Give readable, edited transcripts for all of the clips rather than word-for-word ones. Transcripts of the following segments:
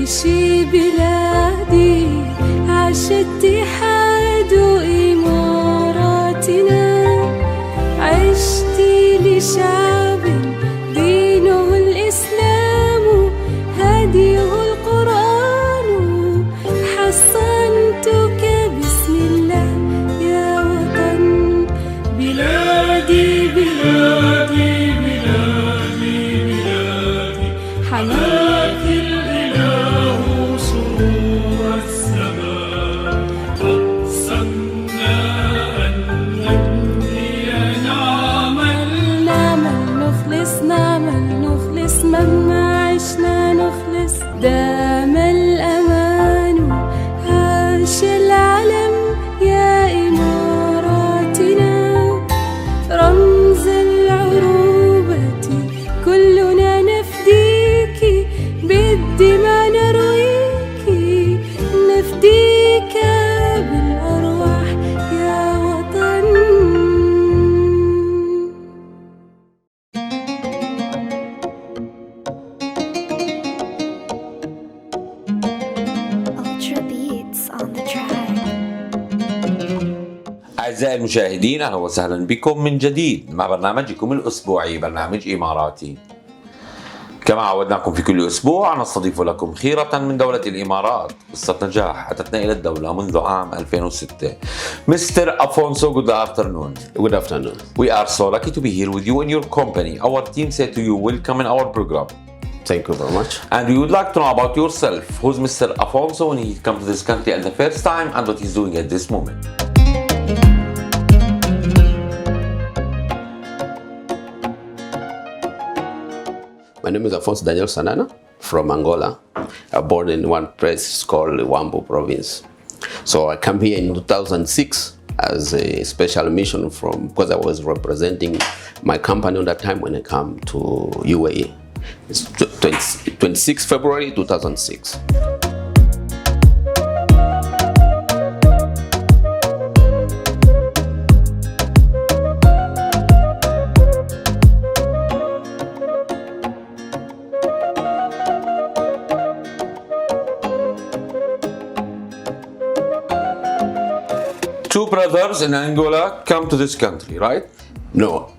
عيشي بلادي عاش اتحاد إماراتنا عشت لشعب دينه الإسلام هديه القرآن حصنتك بسم الله يا وطن بلادي بلادي بلادي بلادي حماك الإله سرور السماء أقسمنا أن نبني نعمل نخلص مهما عشنا نخلص دام الأمان عاش العلم يا إماراتنا رمز العروبة كلنا نفديك بالدماء نرويك نفديك بالأرواح يا وطن. Ultra beats on the track. أعزائي المشاهدين، أهلا وسهلا بكم من جديد مع برنامجكم الأسبوعي برنامج إماراتي. كما عودناكم في كل أسبوع نستضيف لكم خيرة من دولة الإمارات قصة نجاح أتتنا إلى الدولة منذ عام 2006. Mr. Afonso, good afternoon. Good afternoon. We are so lucky to be here with you and your company. Our team said to you, welcome in our program. Thank you very much. And we would like to know about yourself. Who's Mr. Afonso when he came to this country at the first time and what he's doing at this moment? My name is Afonso Daniel Sanana from Angola. I was born in one place called Wambo province. So I came here in 2006 as a special mission because I was representing my company at that time when I came to UAE. It's 26 February 2006. Two brothers in Angola come to this country, right? No,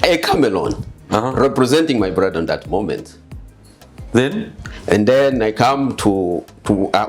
I came alone, representing my brother in that moment. Then? And then I come to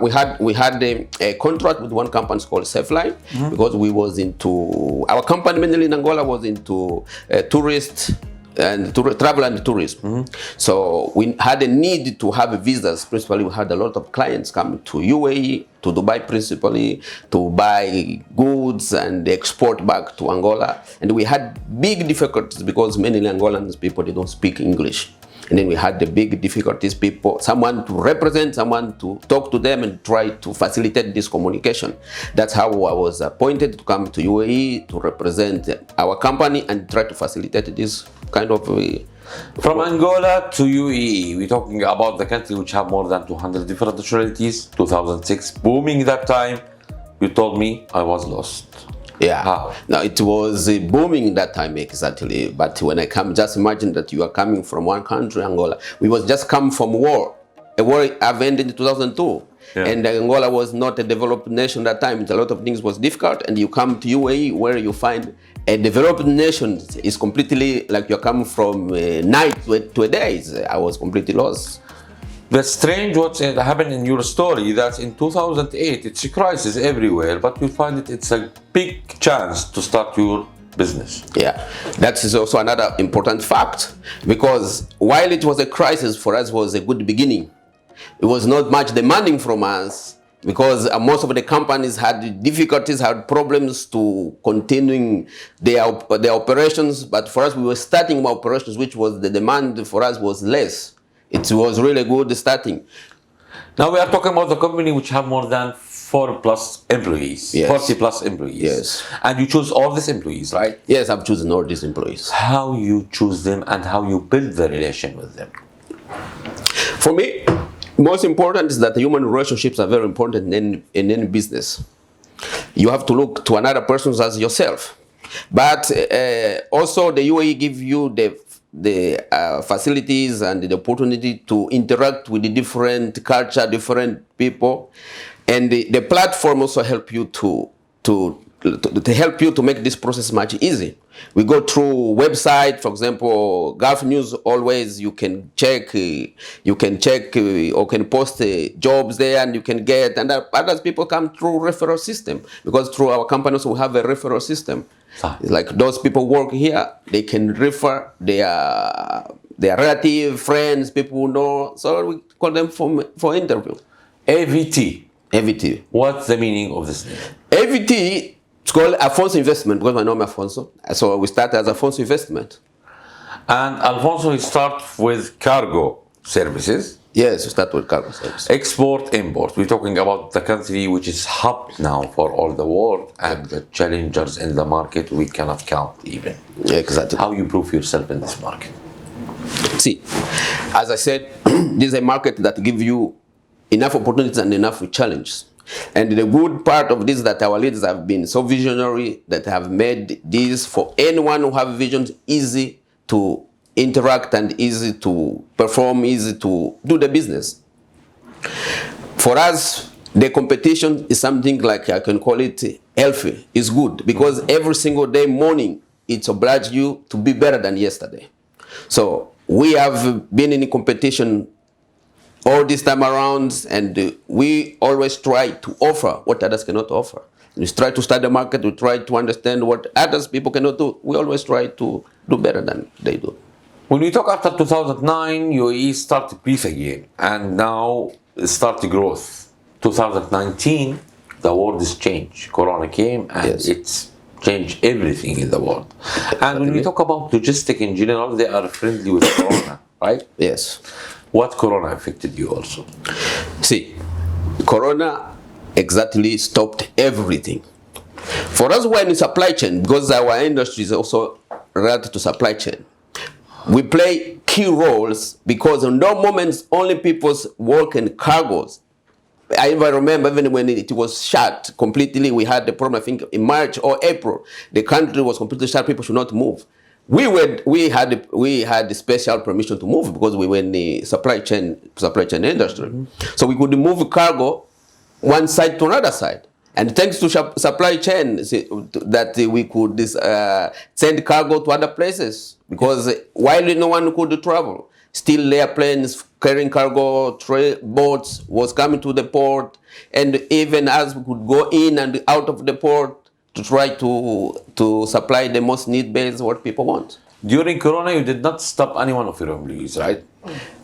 we had a contract with one company called Safeline because we was into, our company mainly in Angola was into tourist and travel and tourism. So we had a need to have visas. Principally, we had a lot of clients come to UAE, to Dubai principally, to buy goods and export back to Angola. And we had big difficulties because many Angolans people, they don't speak English. And then we had the big difficulties, someone to represent, someone to talk to them and try to facilitate this communication. That's how I was appointed to come to UAE to represent our company and try to facilitate this kind of... From Angola to UAE, we're talking about the country which have more than 200 different nationalities, 2006, booming that time. You told me I was lost. Yeah. How? Now it was booming that time exactly. But when I come, just imagine that you are coming from one country, Angola. We was just come from war. A war have ended in 2002. Yeah. And Angola was not a developed nation that time. A lot of things was difficult. And you come to UAE where you find a developed nation is completely like you're coming from night to a day. I was completely lost. That's strange what happened in your story, that in 2008 it's a crisis everywhere, but you find it's a big chance to start your business. Yeah, that is also another important fact, because while it was a crisis, for us was a good beginning. It was not much demanding from us because most of the companies had difficulties, had problems to continuing their operations, but for us we were starting our operations, which was the demand for us was less. It was really good starting. Now we are talking about the company which have more than 4+ employees, yes. 40+ employees. Yes. And you choose all these employees, right? Yes, I've chosen all these employees. How you choose them and how you build the relation with them? For me, most important is that the human relationships are very important in any business. You have to look to another person as yourself. But also the UAE give you the facilities and the opportunity to interact with the different culture, different people, and the platform also help you to help you to make this process much easy. We go through website, for example, Gulf News. Always you can check, or can post jobs there, and you can get. And others people come through referral system, because through our company also we have a referral system. It's like those people work here, they can refer their relative, friends, people who know. So we call them for interview. AVT. AVT. What's the meaning of this name? AVT. It's called Afonso Investment, because my name is Afonso. So we start as Afonso Investment. And Alfonso, we start with cargo services. Yes, we start with cargo services. Export, import. We're talking about the country which is hub now for all the world, and the challengers in the market we cannot count even. Exactly. How you prove yourself in this market? See, as I said, this is a market that gives you enough opportunities and enough challenges. And the good part of this is that our leaders have been so visionary that have made this for anyone who have visions easy to interact and easy to perform, easy to do the business. For us, the competition is something like, I can call it healthy. It's good, because every single day morning, it obliges you to be better than yesterday. So we have been in competition all this time around, and we always try to offer what others cannot offer. We try to study the market, we try to understand what others people cannot do. We always try to do better than they do. When we talk after 2009, UAE started brief again, and now start growth. 2019, the world has changed. Corona came, and Yes. it's changed everything in the world. And when we talk about logistics in general, they are friendly with Corona, right? Yes. What Corona affected you also? See, Corona exactly stopped everything. For us, we're in supply chain, because our industry is also related to supply chain. We play key roles, because in those moments, only people work in cargoes. I even remember, even when it was shut completely, we had the problem, I think, in March or April. The country was completely shut, people should not move. We had the special permission to move, because we were in the supply chain industry. So we could move cargo one side to another side. And thanks to supply chain, that we could send cargo to other places, because while no one could travel, still airplanes carrying cargo, boats was coming to the port, and even as we could go in and out of the port to try to supply the most need-based what people want. During Corona, you did not stop any one of your employees, right?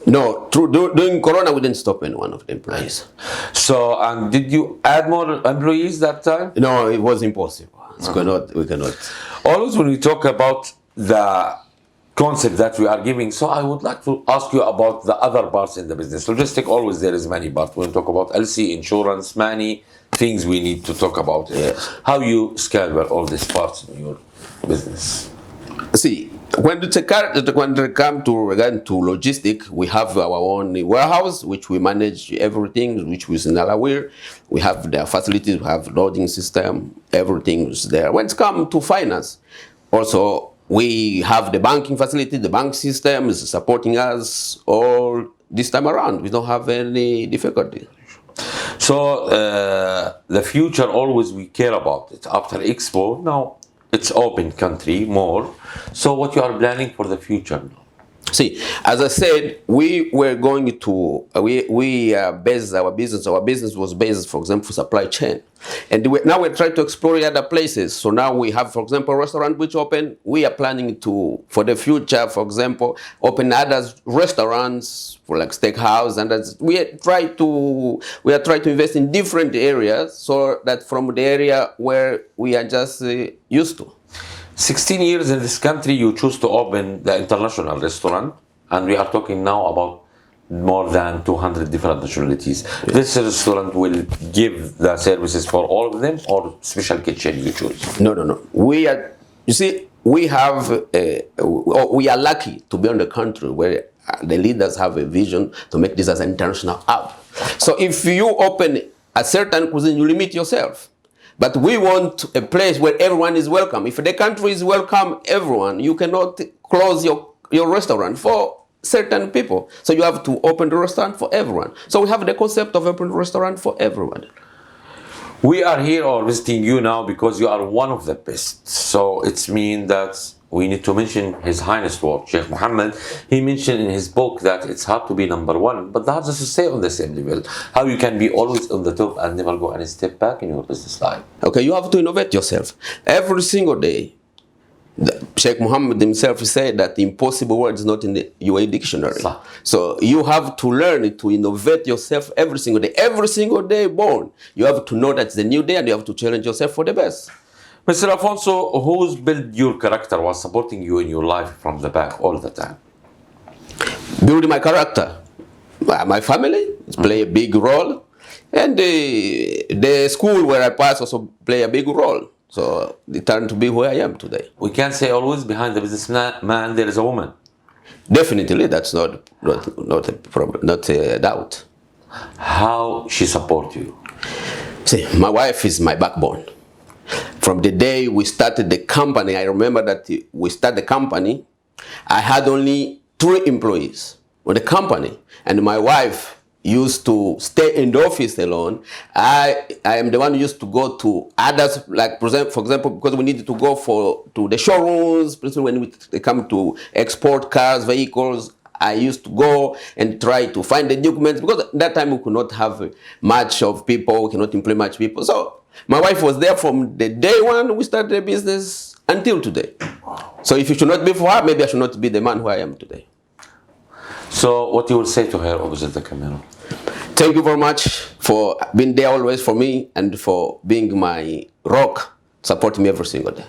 No, during Corona, we didn't stop any one of the employees. So, and did you add more employees that time? No, it was impossible. We cannot. Always when we talk about the concept that we are giving, so I would like to ask you about the other parts in the business. Logistic, always there is many parts. When we talk about LC, insurance, many things we need to talk about. Yes. How you scale all these parts in your business? See, when it comes to regarding to logistic, we have our own warehouse, which we manage everything, which is in Alawir. We have the facilities, we have loading system, everything is there. When it comes to finance, also we have the banking facility, the bank system is supporting us all this time around. We don't have any difficulty. So the future, always we care about it. After Expo, now it's open country more. So what you are planning for the future now? See, as I said, we were going to, we based our business. Our business was based, for example, supply chain. And now we're trying to explore other places. So now we have, for example, a restaurant which open. We are planning to, for the future, for example, open other restaurants for like steakhouse. And we are trying to invest in different areas, so that from the area where we are just used to. 16 years in this country, you choose to open the international restaurant, and we are talking now about more than 200 different nationalities. This restaurant will give the services for all of them, or special kitchen you choose? No. We are, you see, we are lucky to be in the country where the leaders have a vision to make this as an international hub. So if you open a certain cuisine, you limit yourself. But we want a place where everyone is welcome. If the country is welcome everyone, you cannot close your restaurant for certain people. So you have to open the restaurant for everyone. So we have the concept of open restaurant for everyone. We are here or visiting you now because you are one of the best. So it's mean that we need to mention His Highness Lord Sheikh Mohammed. He mentioned in his book that it's hard to be number one, but the hardest is to stay on the same level. How you can be always on the top and never go any step back in your business life. Okay, you have to innovate yourself every single day. Sheikh Mohammed himself said that the impossible word is not in the UAE dictionary. So you have to learn to innovate yourself every single day. Every single day born, you have to know that it's a new day and you have to challenge yourself for the best. Mr. Afonso, who's built your character, was supporting you in your life from the back all the time? Building my character. My family play a big role. And the school where I passed also play a big role. So it turned to be who I am today. We can say always behind the businessman there is a woman. Definitely, that's not a problem, not a doubt. How she support you? See, my wife is my backbone. From the day we started the company, I remember that we started the company, I had only 3 employees with the company, and my wife used to stay in the office alone. I am the one who used to go to others, like for example, because we needed to go to the showrooms, especially when they come to export cars, vehicles. I used to go and try to find the documents because at that time we could not have much of people, we cannot employ much people. So my wife was there from the day one we started the business until today. So if it should not be for her, maybe I should not be the man who I am today. So what you will say to her opposite the camera? Thank you very much for being there always for me and for being my rock, supporting me every single day.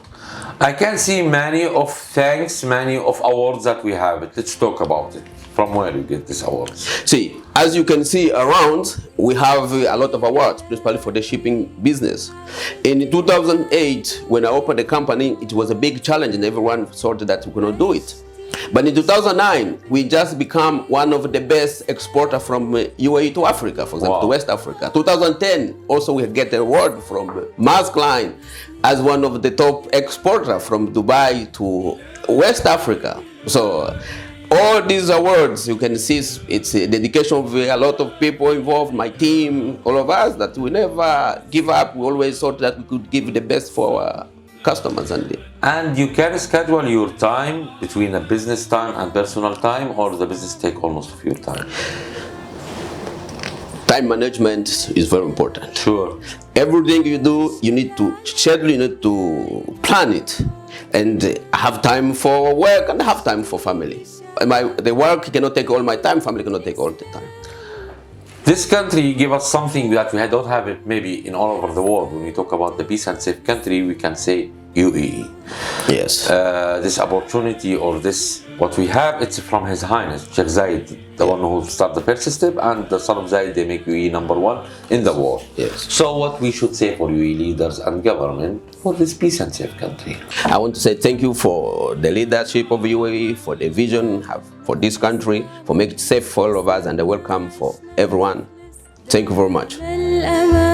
I can see many of thanks, many of awards that we have. Let's talk about it. From where you get these awards? See, as you can see around, we have a lot of awards, principally for the shipping business. In 2008, when I opened the company, it was a big challenge and everyone thought that we could not do it. But in 2009, we just become one of the best exporter from UAE to Africa, for example, to West Africa. 2010, also we get an award from Maersk Line as one of the top exporter from Dubai to West Africa. So all these awards, you can see it's a dedication of a lot of people involved, my team, all of us, that we never give up. We always thought that we could give the best for our customers. And you can schedule your time between a business time and personal time, or the business take almost of your time? Time management is very important. Sure. Everything you do, you need to schedule, you need to plan it. And have time for work and have time for family. The work cannot take all my time, family cannot take all the time. This country give us something that we don't have it maybe in all over the world. When we talk about the peace and safe country, we can say UAE. Yes. This opportunity or this, what we have, it's from His Highness, Sheikh Zayed, the one who started the first step, and the son of Zayed, they make UAE number 1 in the world. Yes. So what we should say for UAE leaders and government for this peace and safe country? I want to say thank you for the leadership of UAE, for the vision for this country, for making it safe for all of us, and a welcome for everyone. Thank you very much.